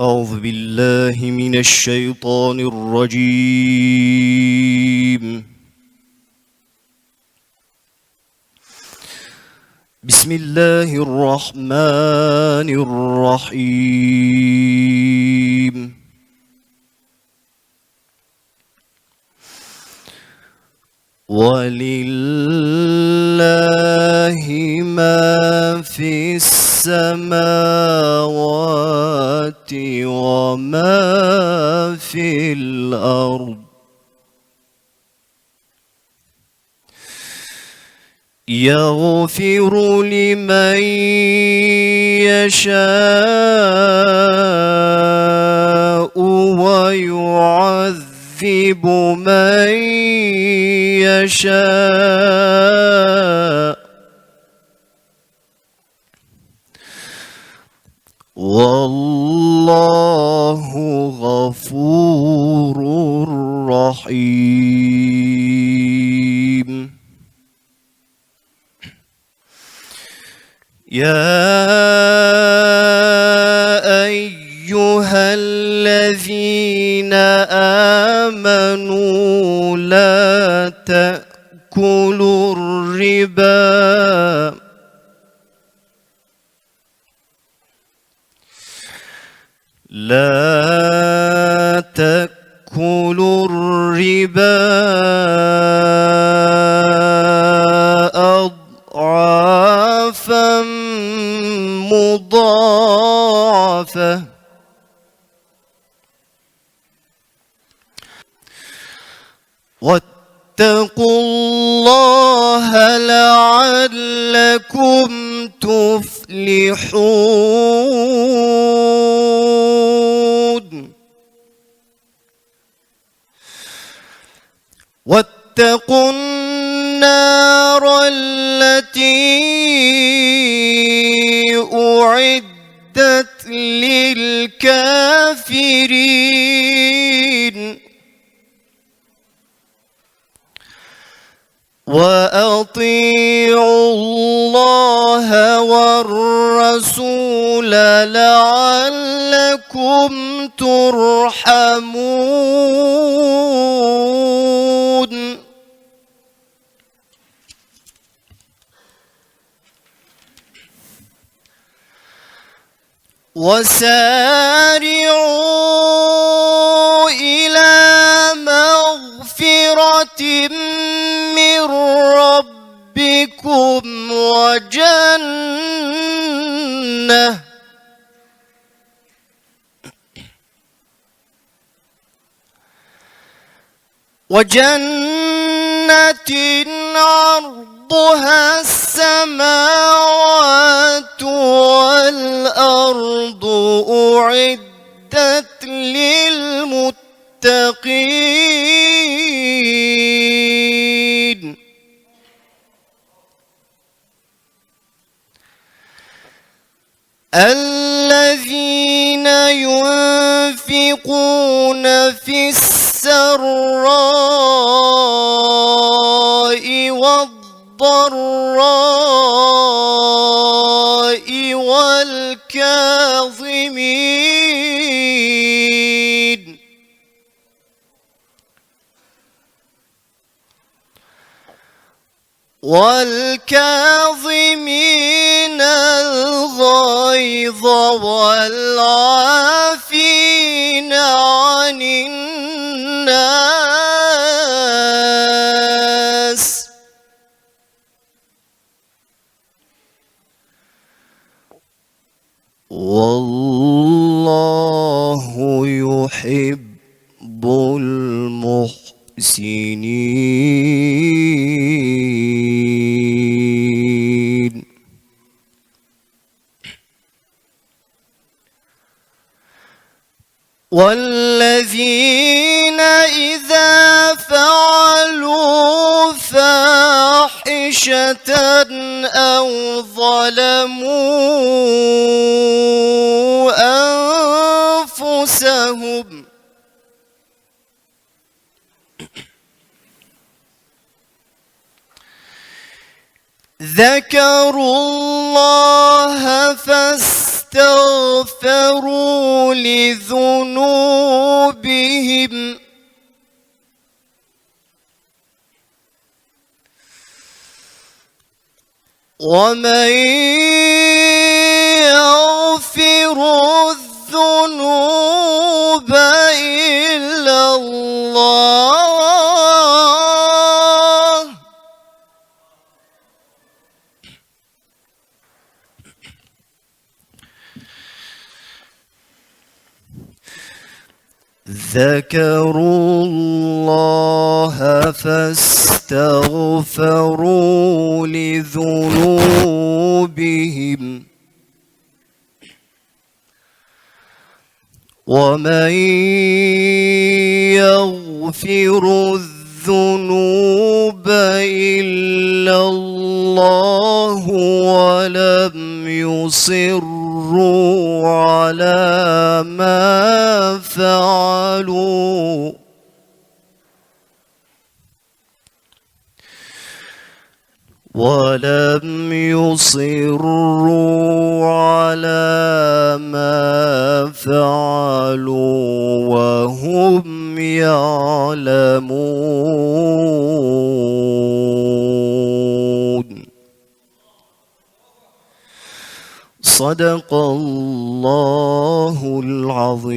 أعوذ بالله من الشيطان الرجيم. بسم الله الرحمن الرحيم. ولله ما في السماوات وما في الأرض. يغفر لمن يشاء ويعذب من يشاء، والله غفور رحيم. يا أيها الذين آمنوا لا تأكلوا الربا أضعافا مضاعفة، واتقوا الله لعلكم تفلحون. واتقوا النار التي أعدت للكافرين، وأطيعوا الله والرسول لعلكم ترحمون. وسارعوا إلى مغفرة من ربكم وجنة عرضها السماوات والأرض أعدت للمتقين. الذين ينفقون في السراء والضراء والكاظمين الغيظ والعافين عن الناس، والله يحب المحسنين. والذين إذا فعلوا فاحشة أو ظلموا أنفسهم ذكروا الله فاستغفروا فاستغفروا لذنوبهم ومن يغفر الذنوب إلا الله ذكروا الله فاستغفروا لذنوبهم ومن يغفر الذنوب إلا الله ولم يصروا على ما فعلوا وهم يعلمون. صدق الله العظيم.